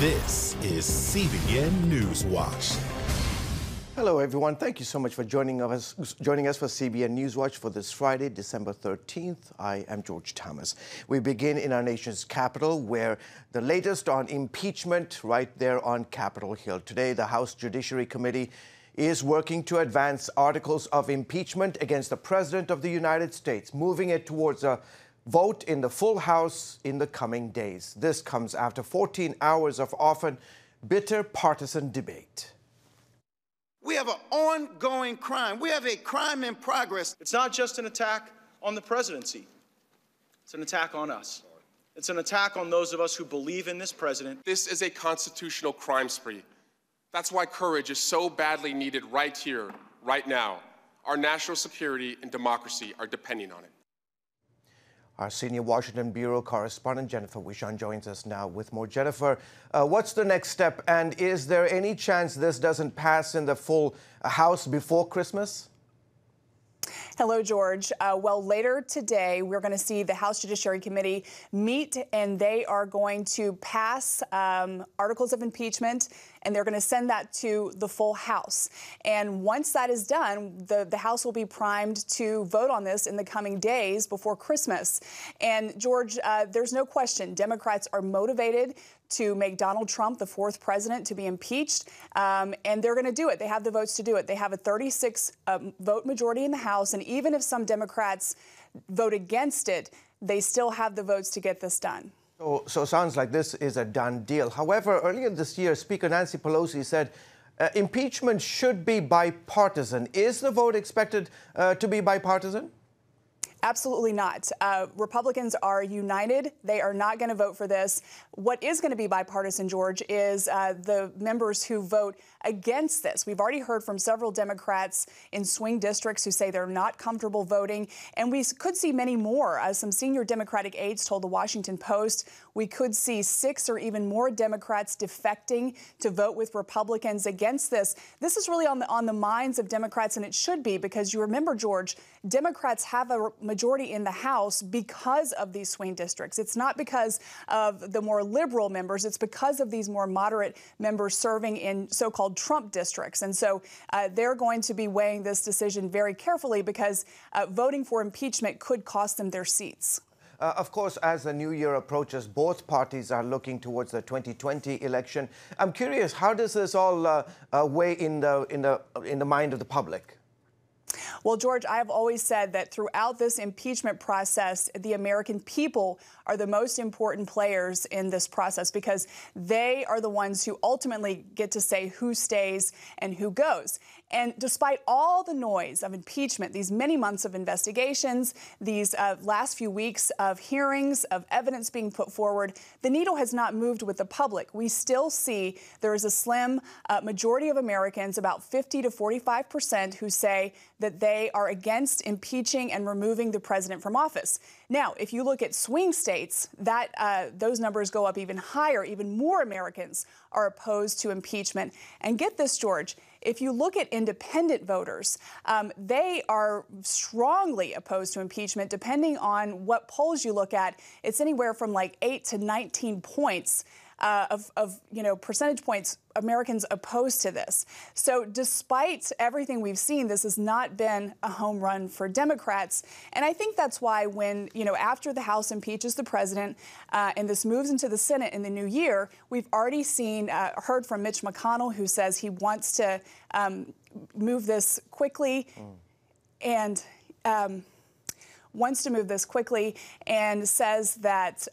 This is CBN NewsWatch. Hello, everyone. Thank you so much for joining us for CBN NewsWatch for this Friday, December 13th. I am George Thomas. We begin in our nation's capital, where the latest on impeachment right there on Capitol Hill. Today, the House Judiciary Committee is working to advance articles of impeachment against the President of the United States, moving it towards a vote in the full House in the coming days. This comes after 14 hours of often bitter partisan debate. We have an ongoing crime. We have a crime in progress. It's not just an attack on the presidency. It's an attack on us. It's an attack on those of us who believe in this president. This is a constitutional crime spree. That's why courage is so badly needed right here, right now. Our national security and democracy are depending on it. Our senior Washington Bureau correspondent Jennifer Wishon joins us now with more. Jennifer, what's the next step, and is there any chance this doesn't pass in the full House before Christmas? Hello, George. Well, later today, we're going to see the House Judiciary Committee meet, and they are going to pass articles of impeachment, and they're going to send that to the full House. And once that is done, the House will be primed to vote on this in the coming days before Christmas. And, George, there's no question Democrats are motivated to make Donald Trump the fourth president to be impeached, and they're going to do it. They have the votes to do it. They have a 36-vote majority in the House, and even if some Democrats vote against it, they still have the votes to get this done. So sounds like this is a done deal. However, earlier this year, Speaker Nancy Pelosi said impeachment should be bipartisan. Is the vote expected to be bipartisan? Absolutely not. Republicans are united. They are not going to vote for this. What is going to be bipartisan, George, is the members who vote against this. We've already heard from several Democrats in swing districts who say they're not comfortable voting, and we could see many more. Some senior Democratic aides told the Washington Post we could see 6 or even more Democrats defecting to vote with Republicans against this. This is really on the minds of Democrats, and it should be, because you remember, George, Democrats have a majority in the House because of these swing districts. It's not because of the more liberal members. It's because of these more moderate members serving in so-called Trump districts. And so they're going to be weighing this decision very carefully, because voting for impeachment could cost them their seats. Of course, as the new year approaches, both parties are looking towards the 2020 election. I'm curious, how does this all weigh in the mind of the public? Well, George, I have always said that throughout this impeachment process, the American people are the most important players in this process, because they are the ones who ultimately get to say who stays and who goes. And despite all the noise of impeachment, these many months of investigations, these last few weeks of hearings, of evidence being put forward, the needle has not moved with the public. We still see there is a slim majority of Americans, about 50 to 45%, who say that they are against impeaching and removing the president from office. Now, if you look at swing states, those numbers go up even higher. Even more Americans are opposed to impeachment. And get this, George, if you look at independent voters, they are strongly opposed to impeachment. Depending on what polls you look at, it's anywhere from like 8 to 19 points percentage points Americans opposed to this. So despite everything we've seen, this has not been a home run for Democrats. And I think that's why when, after the House impeaches the president and this moves into the Senate in the new year, we've already heard from Mitch McConnell, who says he wants to move this quickly and says that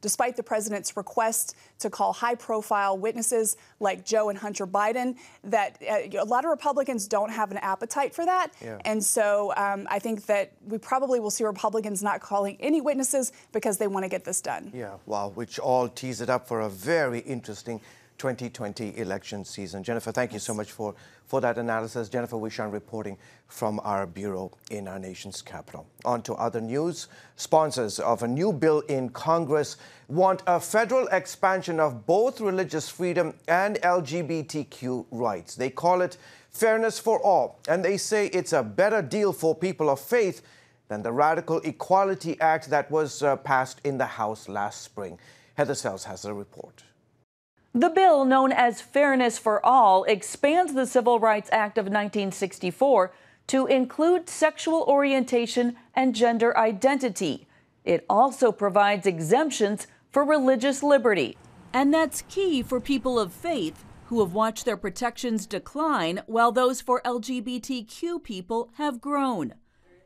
despite the president's request to call high-profile witnesses like Joe and Hunter Biden, that a lot of Republicans don't have an appetite for that. Yeah. And so I think that we probably will see Republicans not calling any witnesses because they want to get this done. Yeah, wow, which all tees it up for a very interesting 2020 election season. Jennifer, thank you so much for that analysis. Jennifer Wishon reporting from our bureau in our nation's capital. On to other news. Sponsors of a new bill in Congress want a federal expansion of both religious freedom and LGBTQ rights. They call it fairness for all, and they say it's a better deal for people of faith than the Radical Equality Act that was passed in the House last spring. Heather Sells has a report. The bill, known as Fairness for All, expands the Civil Rights Act of 1964 to include sexual orientation and gender identity. It also provides exemptions for religious liberty. And that's key for people of faith who have watched their protections decline while those for LGBTQ people have grown.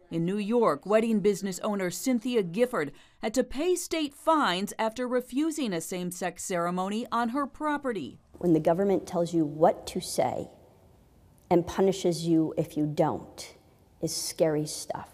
In New York, wedding business owner Cynthia Gifford had to pay state fines after refusing a same-sex ceremony on her property. When the government tells you what to say and punishes you if you don't, is scary stuff.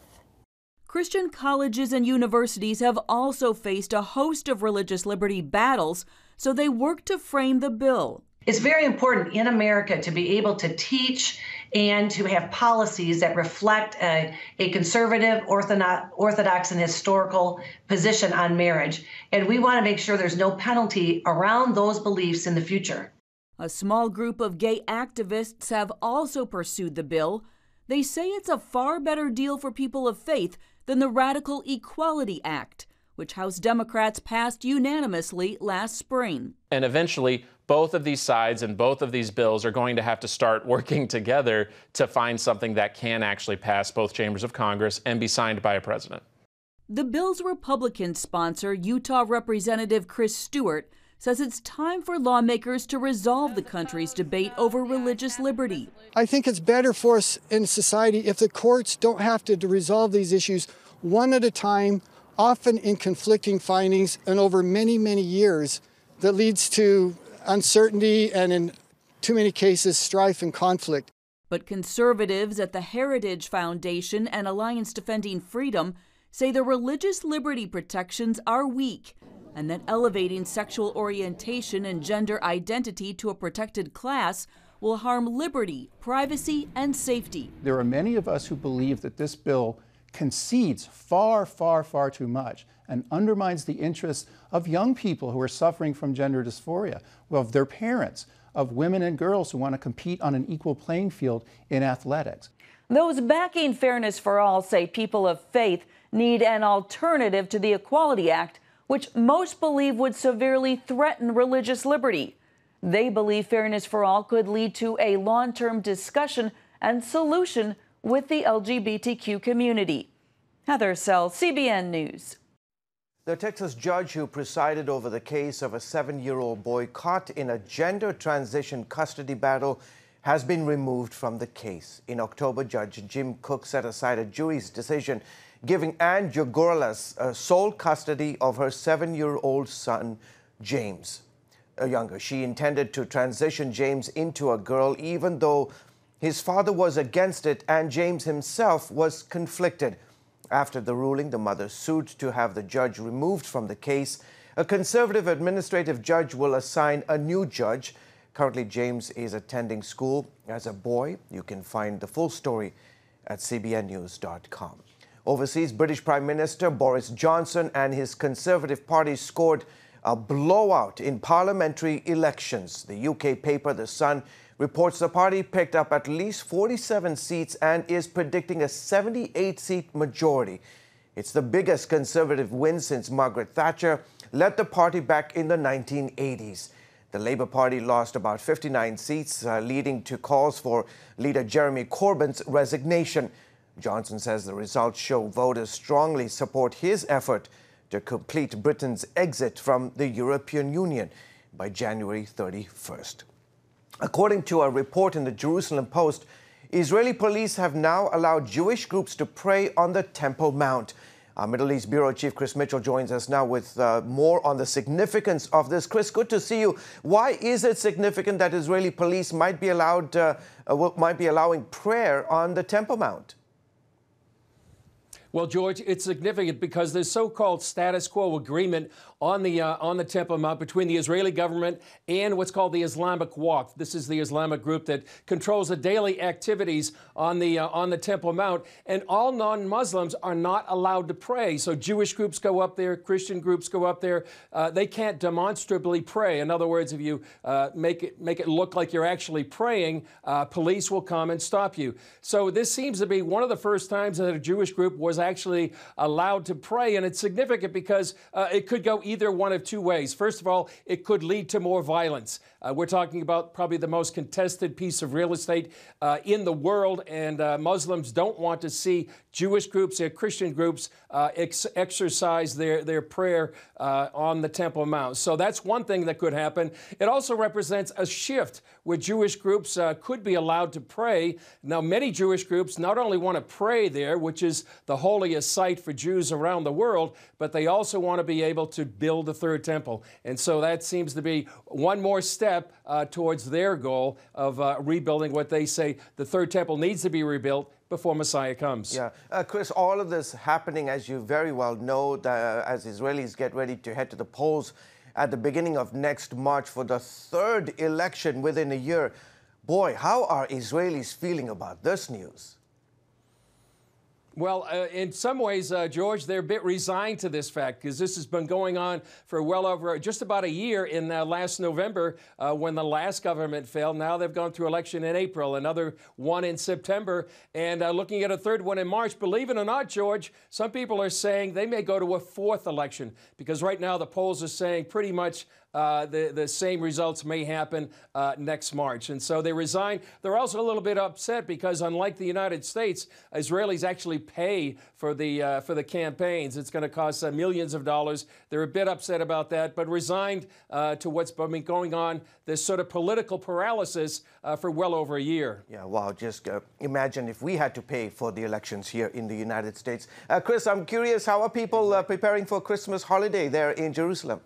Christian colleges and universities have also faced a host of religious liberty battles, so they work to frame the bill. It's very important in America to be able to teach and to have policies that reflect a conservative, orthodox, and historical position on marriage. And we want to make sure there's no penalty around those beliefs in the future. A small group of gay activists have also pursued the bill. They say it's a far better deal for people of faith than the Radical Equality Act, which House Democrats passed unanimously last spring. And eventually, both of these sides and both of these bills are going to have to start working together to find something that can actually pass both chambers of Congress and be signed by a president. The bill's Republican sponsor, Utah Representative Chris Stewart, says it's time for lawmakers to resolve the country's debate over religious liberty. I think it's better for us in society if the courts don't have to resolve these issues one at a time, often in conflicting findings and over many, many years, that leads to uncertainty and, in too many cases, strife and conflict. But conservatives at the Heritage Foundation and Alliance Defending Freedom say the religious liberty protections are weak, and that elevating sexual orientation and gender identity to a protected class will harm liberty, privacy, and safety. There are many of us who believe that this bill concedes far, far, far too much and undermines the interests of young people who are suffering from gender dysphoria, of their parents, of women and girls who want to compete on an equal playing field in athletics. Those backing Fairness for All say people of faith need an alternative to the Equality Act, which most believe would severely threaten religious liberty. They believe Fairness for All could lead to a long-term discussion and solution with the LGBTQ community. Heather Sells, CBN News. The Texas judge who presided over the case of a 7-year-old boy caught in a gender transition custody battle has been removed from the case. In October, Judge Jim Cook set aside a jury's decision giving Ann Jogorlas sole custody of her 7-year-old son, James. Younger, she intended to transition James into a girl, even though his father was against it and James himself was conflicted. After the ruling, the mother sued to have the judge removed from the case. A conservative administrative judge will assign a new judge. Currently, James is attending school as a boy. You can find the full story at cbnnews.com. Overseas, British Prime Minister Boris Johnson and his Conservative Party scored a blowout in parliamentary elections. The UK paper The Sun reports the party picked up at least 47 seats and is predicting a 78-seat majority. It's the biggest Conservative win since Margaret Thatcher led the party back in the 1980s. The Labour Party lost about 59 seats, leading to calls for leader Jeremy Corbyn's resignation. Johnson says the results show voters strongly support his effort to complete Britain's exit from the European Union by January 31st. According to a report in the Jerusalem Post, Israeli police have now allowed Jewish groups to pray on the Temple Mount. Our Middle East Bureau Chief Chris Mitchell joins us now with more on the significance of this. Chris, good to see you. Why is it significant that Israeli police might be allowing prayer on the Temple Mount? Well, George, it's significant because there's so-called status quo agreement on the Temple Mount between the Israeli government and what's called the Islamic Waqf. This is the Islamic group that controls the daily activities on the Temple Mount, and all non-Muslims are not allowed to pray. So Jewish groups go up there, Christian groups go up there. They can't demonstrably pray. In other words, if you make it look like you're actually praying, police will come and stop you. So this seems to be one of the first times that a Jewish group was is actually allowed to pray. And it's significant because it could go either one of two ways. First of all, it could lead to more violence. We're talking about probably the most contested piece of real estate in the world, and Muslims don't want to see Jewish groups or Christian groups exercise their prayer on the Temple Mount. So that's one thing that could happen. It also represents a shift where Jewish groups could be allowed to pray. Now, many Jewish groups not only want to pray there, which is the holiest site for Jews around the world, but they also want to be able to build a third temple. And so that seems to be one more step towards their goal of rebuilding what they say the third temple needs to be rebuilt before Messiah comes. Yeah. Chris, all of this happening, as you very well know, as Israelis get ready to head to the polls at the beginning of next March for the third election within a year. Boy, how are Israelis feeling about this news? Well, in some ways, George, they're a bit resigned to this fact because this has been going on for well over just about a year. In last November, when the last government failed, now they've gone through election in April, another one in September, and looking at a third one in March. Believe it or not, George, some people are saying they may go to a fourth election because right now the polls are saying pretty much the same results may happen next March. And so they resigned. They're also a little bit upset because unlike the United States, Israelis actually pay for the campaigns. It's going to cost millions of dollars. They're a bit upset about that, but resigned to what's been going on, this sort of political paralysis for well over a year. Yeah, wow. Just imagine if we had to pay for the elections here in the United States. Chris, I'm curious, how are people preparing for Christmas holiday there in Jerusalem?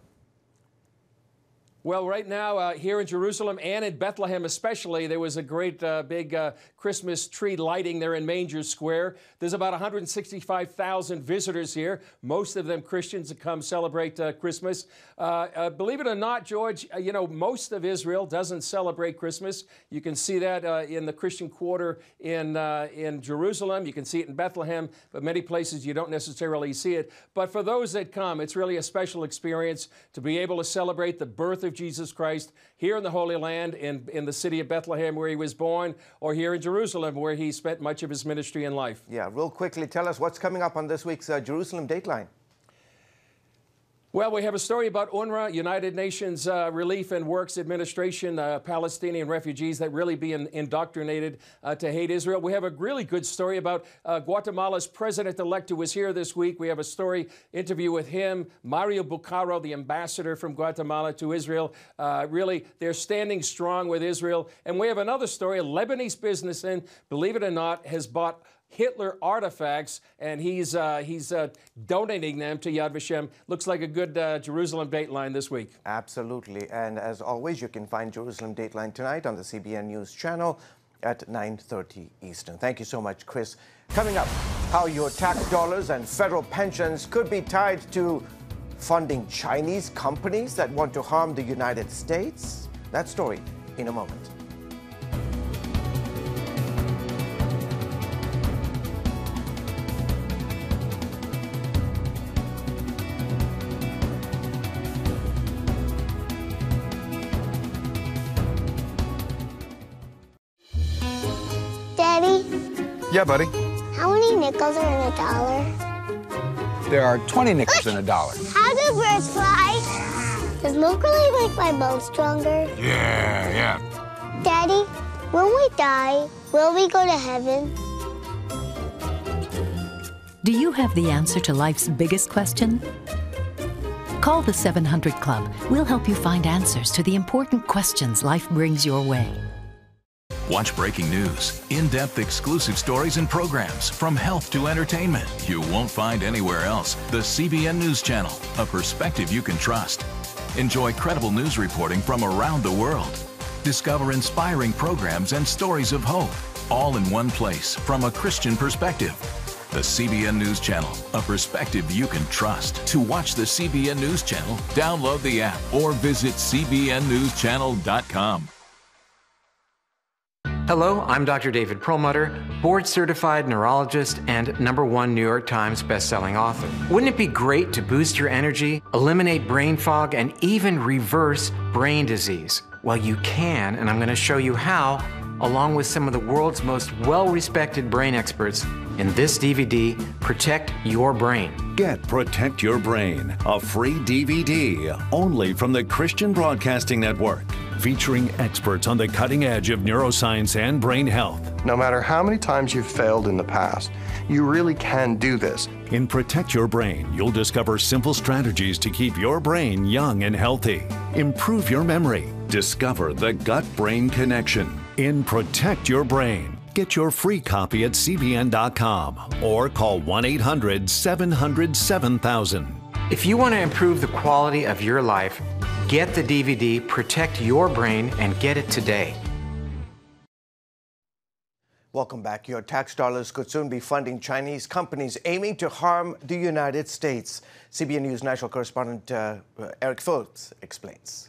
Well, right now, here in Jerusalem and in Bethlehem especially, there was a great big Christmas tree lighting there in Manger Square. There's about 165,000 visitors here, most of them Christians that come celebrate Christmas. Believe it or not, George, you know, most of Israel doesn't celebrate Christmas. You can see that in the Christian quarter in Jerusalem. You can see it in Bethlehem, but many places you don't necessarily see it. But for those that come, it's really a special experience to be able to celebrate the birth of Jesus Christ here in the Holy Land, in the city of Bethlehem where he was born, or here in Jerusalem where he spent much of his ministry and life. Yeah, real quickly, tell us what's coming up on this week's Jerusalem Dateline. Well, we have a story about UNRWA, United Nations Relief and Works Administration, Palestinian refugees that really being indoctrinated to hate Israel. We have a really good story about Guatemala's president-elect who was here this week. We have a story interview with him, Mario Bucaro, the ambassador from Guatemala to Israel. Really, they're standing strong with Israel. And we have another story, a Lebanese businessman, believe it or not, has bought Hitler artifacts, and he's donating them to Yad Vashem. Looks like a good Jerusalem Dateline this week. Absolutely. And as always, you can find Jerusalem Dateline tonight on the CBN News Channel at 9:30 Eastern. Thank you so much, Chris. Coming up, how your tax dollars and federal pensions could be tied to funding Chinese companies that want to harm the United States. That story in a moment. Yeah, buddy. How many nickels are in a dollar? There are 20 nickels in a dollar. How do birds fly? Does milk really make my bones stronger? Yeah. Daddy, when we die, will we go to heaven? Do you have the answer to life's biggest question? Call the 700 Club. We'll help you find answers to the important questions life brings your way. Watch breaking news, in-depth exclusive stories and programs from health to entertainment you won't find anywhere else. The CBN News Channel, a perspective you can trust. Enjoy credible news reporting from around the world. Discover inspiring programs and stories of hope, all in one place from a Christian perspective. The CBN News Channel, a perspective you can trust. To watch the CBN News Channel, download the app or visit cbnnewschannel.com. Hello, I'm Dr. David Perlmutter, board-certified neurologist and #1 New York Times bestselling author. Wouldn't it be great to boost your energy, eliminate brain fog, and even reverse brain disease? Well, you can, and I'm going to show you how, along with some of the world's most well-respected brain experts In this DVD, Protect Your Brain. Get Protect Your Brain, a free DVD only from the Christian Broadcasting Network, featuring experts on the cutting edge of neuroscience and brain health. No matter how many times you've failed in the past, you really can do this. In Protect Your Brain, you'll discover simple strategies to keep your brain young and healthy. Improve your memory. Discover the gut-brain connection. In Protect Your Brain. Get your free copy at cbn.com or call 1-800-700-7000. If you want to improve the quality of your life, get the DVD Protect Your Brain and get it today. Welcome back. Your tax dollars could soon be funding Chinese companies aiming to harm the United States. CBN News national correspondent Eric Phillips explains.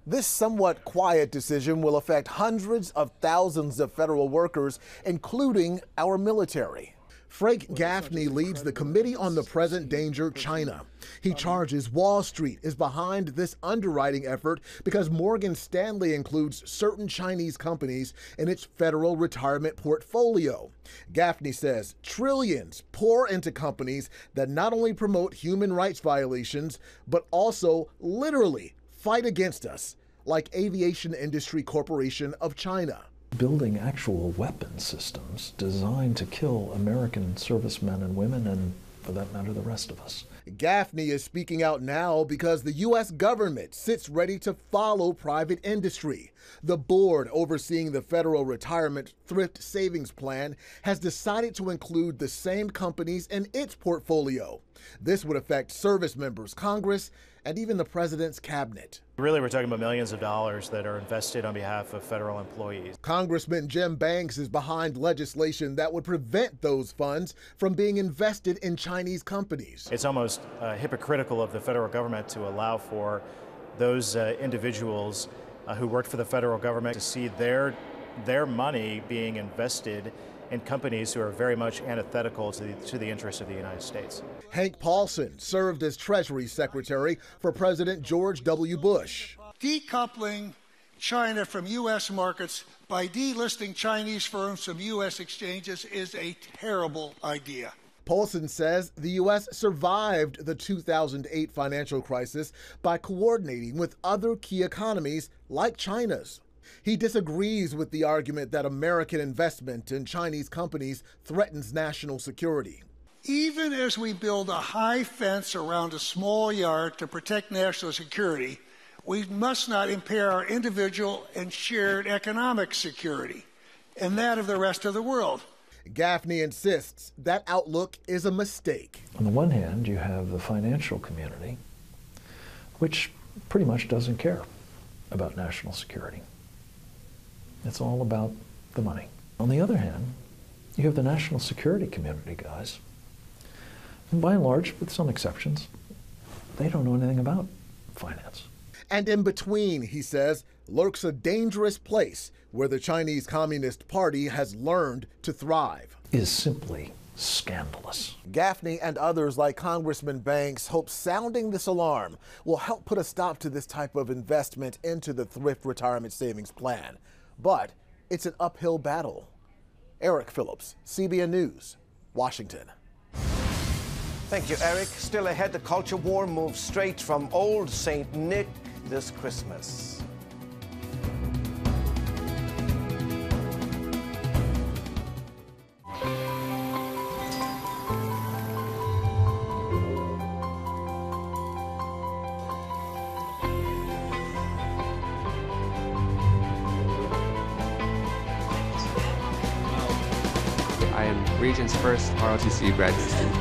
This somewhat quiet decision will affect hundreds of thousands of federal workers, including our military. Frank Gaffney leads the Committee on the Present Danger, China. He charges Wall Street is behind this underwriting effort because Morgan Stanley includes certain Chinese companies in its federal retirement portfolio. Gaffney says trillions pour into companies that not only promote human rights violations, but also literally fight against us, like Aviation Industry Corporation of China. Building actual weapon systems designed to kill American servicemen and women, and for that matter, the rest of us. Gaffney is speaking out now because the U.S. government sits ready to follow private industry. The board overseeing the Federal Retirement Thrift Savings Plan has decided to include the same companies in its portfolio. This would affect service members, Congress, and even the president's cabinet. Really, we're talking about millions of dollars that are invested on behalf of federal employees. Congressman Jim Banks is behind legislation that would prevent those funds from being invested in Chinese companies. It's almost hypocritical of the federal government to allow for those individuals who work for the federal government to see their money being invested in companies who are very much antithetical to the interests of the United States. Hank Paulson served as Treasury Secretary for President George W. Bush. Decoupling China from U.S. markets by delisting Chinese firms from U.S. exchanges is a terrible idea. Paulson says the U.S. survived the 2008 financial crisis by coordinating with other key economies like China's. He disagrees with the argument that American investment in Chinese companies threatens national security. Even as we build a high fence around a small yard to protect national security, we must not impair our individual and shared economic security and that of the rest of the world. Gaffney insists that outlook is a mistake. On the one hand, you have the financial community, which pretty much doesn't care about national security. It's all about the money. On the other hand, you have the national security community guys. And by and large, with some exceptions, they don't know anything about finance. And in between, he says, lurks a dangerous place where the Chinese Communist Party has learned to thrive. Is simply scandalous. Gaffney and others like Congressman Banks hope sounding this alarm will help put a stop to this type of investment into the Thrift Retirement Savings Plan. But it's an uphill battle. Eric Phillips, CBN News, Washington. Thank you, Eric. Still ahead, the culture war moves straight from Old St. Nick this Christmas. I am Region's first ROTC graduate student.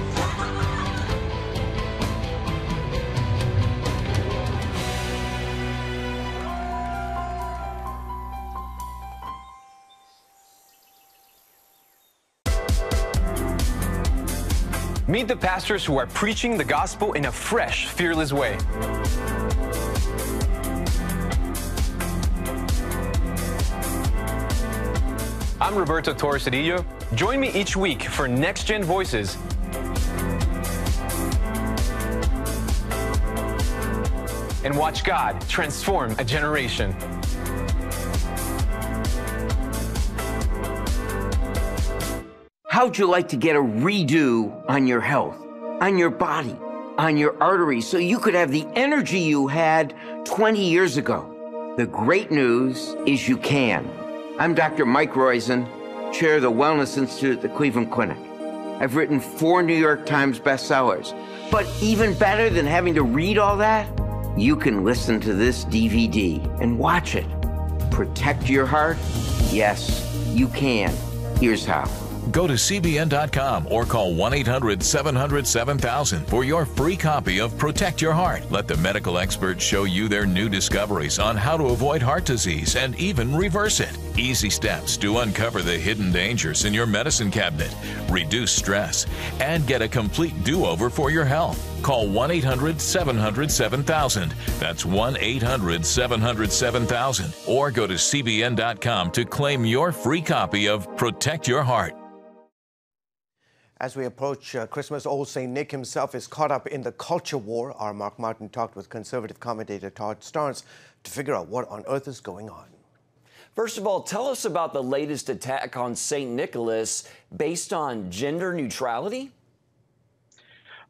Meet the pastors who are preaching the gospel in a fresh, fearless way. I'm Roberto Torres-Cedillo. Join me each week for Next Gen Voices. And watch God transform a generation. How'd you like to get a redo on your health, on your body, on your arteries, so you could have the energy you had 20 years ago? The great news is you can. I'm Dr. Mike Roizen, chair of the Wellness Institute at the Cleveland Clinic. I've written 4 New York Times bestsellers. But even better than having to read all that, you can listen to this DVD and watch it. Protect your heart? Yes, you can. Here's how. Go to CBN.com or call 1-800-700-7000 for your free copy of Protect Your Heart. Let the medical experts show you their new discoveries on how to avoid heart disease and even reverse it. Easy steps to uncover the hidden dangers in your medicine cabinet, reduce stress, and get a complete do-over for your health. Call 1-800-700-7000. That's 1-800-700-7000. Or go to CBN.com to claim your free copy of Protect Your Heart. As we approach Christmas, old St. Nick himself is caught up in the culture war. Our Mark Martin talked with conservative commentator Todd Starnes to figure out what on earth is going on. First of all, tell us about the latest attack on St. Nicholas based on gender neutrality.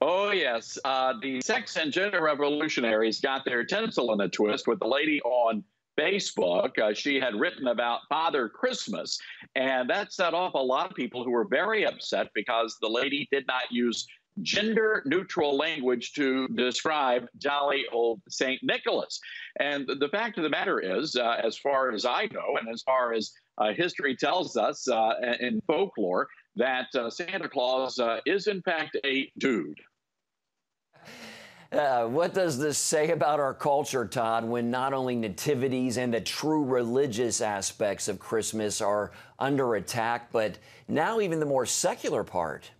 Oh, yes. The sex and gender revolutionaries got their tinsel in a twist with the lady on Facebook. She had written about Father Christmas, and that set off a lot of people who were very upset because the lady did not use gender-neutral language to describe jolly old St. Nicholas. And the fact of the matter is, as far as I know, and as far as history tells us in folklore, that Santa Claus is in fact a dude. What does this say about our culture, Todd, when not only nativities and the true religious aspects of Christmas are under attack, but now even the more secular part?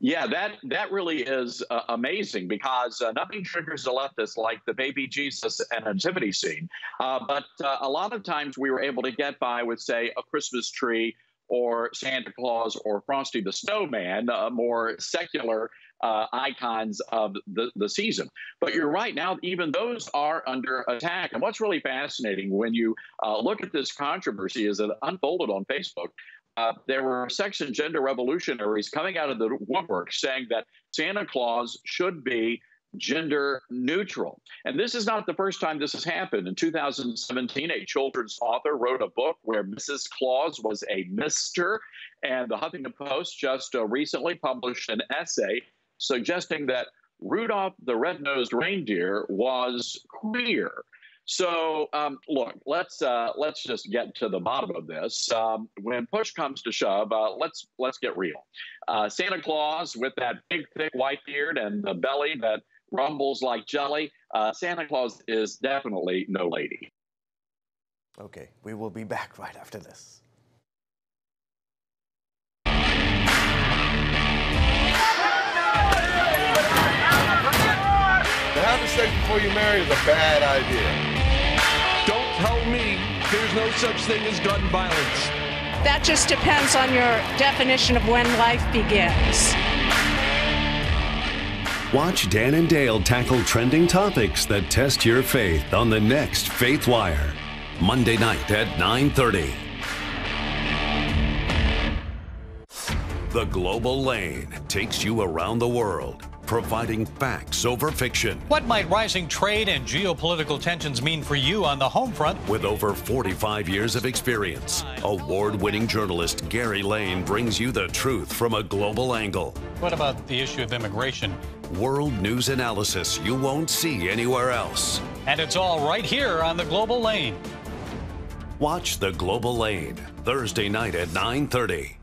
Yeah, that really is amazing, because nothing triggers a leftist like the baby Jesus and nativity scene. But a lot of times we were able to get by with, say, a Christmas tree or Santa Claus or Frosty the Snowman, more secular icons of the season. But you're right, now even those are under attack. And what's really fascinating when you look at this controversy as it unfolded on Facebook, there were sex and gender revolutionaries coming out of the woodwork saying that Santa Claus should be gender neutral. And this is not the first time this has happened. In 2017, a children's author wrote a book where Mrs. Claus was a Mr. And the Huffington Post just recently published an essay suggesting that Rudolph the Red-Nosed Reindeer was queer. So, look, let's just get to the bottom of this. When push comes to shove, let's get real. Santa Claus with that big, thick white beard and the belly that rumbles like jelly, Santa Claus is definitely no lady. Okay, we will be back right after this. Having sex before you're married is a bad idea. Don't tell me there's no such thing as gun violence. That just depends on your definition of when life begins. Watch Dan and Dale tackle trending topics that test your faith on the next Faith Wire, Monday night at 9:30. The Global Lane takes you around the world, providing facts over fiction. What might rising trade and geopolitical tensions mean for you on the home front? With over 45 years of experience, award-winning journalist Gary Lane brings you the truth from a global angle. What about the issue of immigration? World news analysis you won't see anywhere else. And it's all right here on the Global Lane. Watch The Global Lane, Thursday night at 9:30.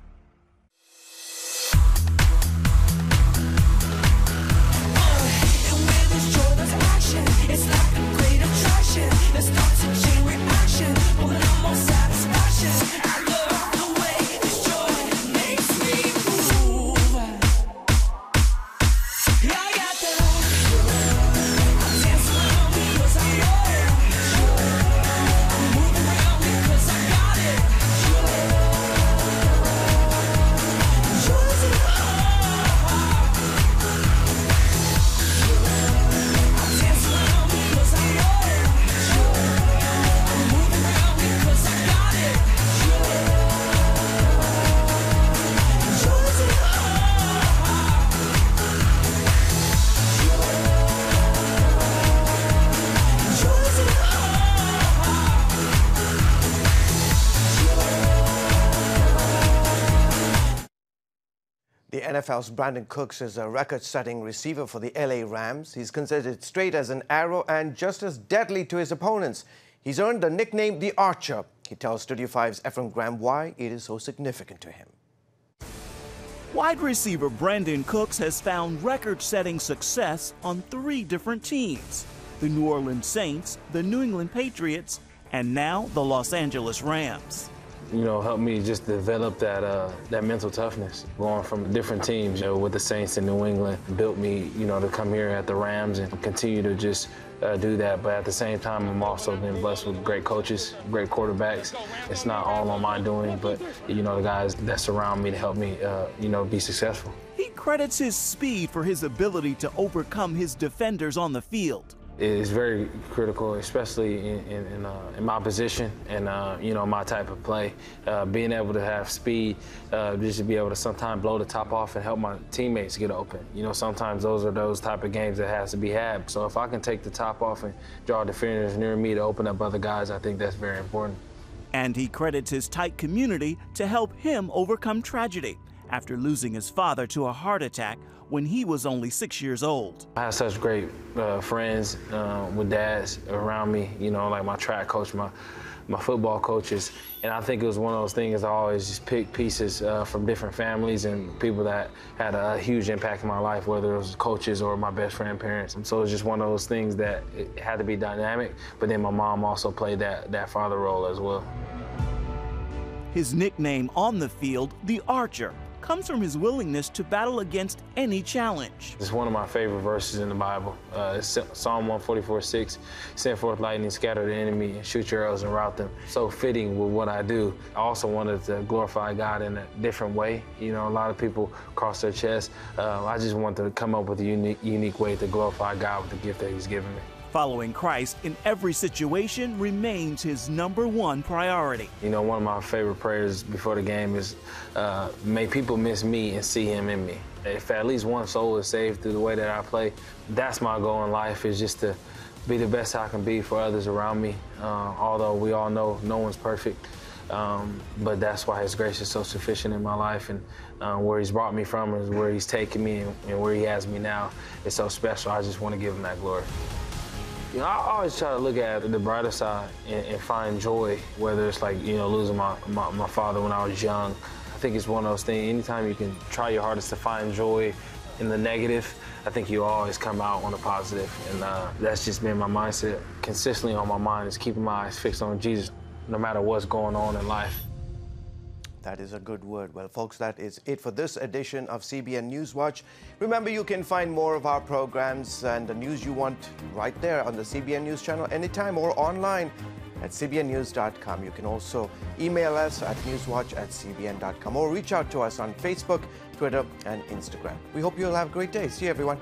NFL's Brandon Cooks is a record-setting receiver for the LA Rams. He's considered straight as an arrow and just as deadly to his opponents. He's earned the nickname The Archer. He tells Studio 5's Ephraim Graham why it is so significant to him. Wide receiver Brandon Cooks has found record-setting success on 3 different teams: the New Orleans Saints, the New England Patriots, and now the Los Angeles Rams. You know, helped me just develop that mental toughness. Going from different teams, you know, with the Saints in New England, built me, you know, to come here at the Rams and continue to just do that. But at the same time, I'm also been blessed with great coaches, great quarterbacks. It's not all on my doing, but, you know, the guys that surround me to help me, you know, be successful. He credits his speed for his ability to overcome his defenders on the field. It's very critical, especially in my position and, you know, my type of play. Being able to have speed, just to be able to sometimes blow the top off and help my teammates get open. You know, sometimes those are those type of games that has to be had. So if I can take the top off and draw defenders near me to open up other guys, I think that's very important. And he credits his tight community to help him overcome tragedy after losing his father to a heart attack when he was only 6 years old. I had such great friends with dads around me, you know, like my track coach, my football coaches. And I think it was one of those things I always just picked pieces from different families and people that had a huge impact in my life, whether it was coaches or my best friend parents. And so it was just one of those things that it had to be dynamic, but then my mom also played that father role as well. His nickname on the field, The Archer, comes from his willingness to battle against any challenge. It's one of my favorite verses in the Bible. It's Psalm 144:6. Send forth lightning, scatter the enemy, and shoot your arrows and rout them. So fitting with what I do. I also wanted to glorify God in a different way. You know, a lot of people cross their chest. I just wanted to come up with a unique way to glorify God with the gift that He's given me. Following Christ in every situation remains his #1 priority. You know, one of my favorite prayers before the game is, may people miss me and see Him in me. If at least one soul is saved through the way that I play, that's my goal in life, is just to be the best I can be for others around me. Although we all know no one's perfect, but that's why His grace is so sufficient in my life, and where He's brought me from is where He's taken me, and where He has me now is so special. I just want to give Him that glory. You know, I always try to look at the brighter side and find joy, whether it's like, you know, losing my father when I was young. I think it's one of those things, anytime you can try your hardest to find joy in the negative, I think you always come out on the positive. And that's just been my mindset. Consistently on my mind is keeping my eyes fixed on Jesus, no matter what's going on in life. That is a good word. Well, folks, that is it for this edition of CBN NewsWatch. Remember, you can find more of our programs and the news you want right there on the CBN News Channel anytime or online at cbnnews.com. You can also email us at newswatch@cbn.com or reach out to us on Facebook, Twitter, and Instagram. We hope you'll have a great day. See you, everyone.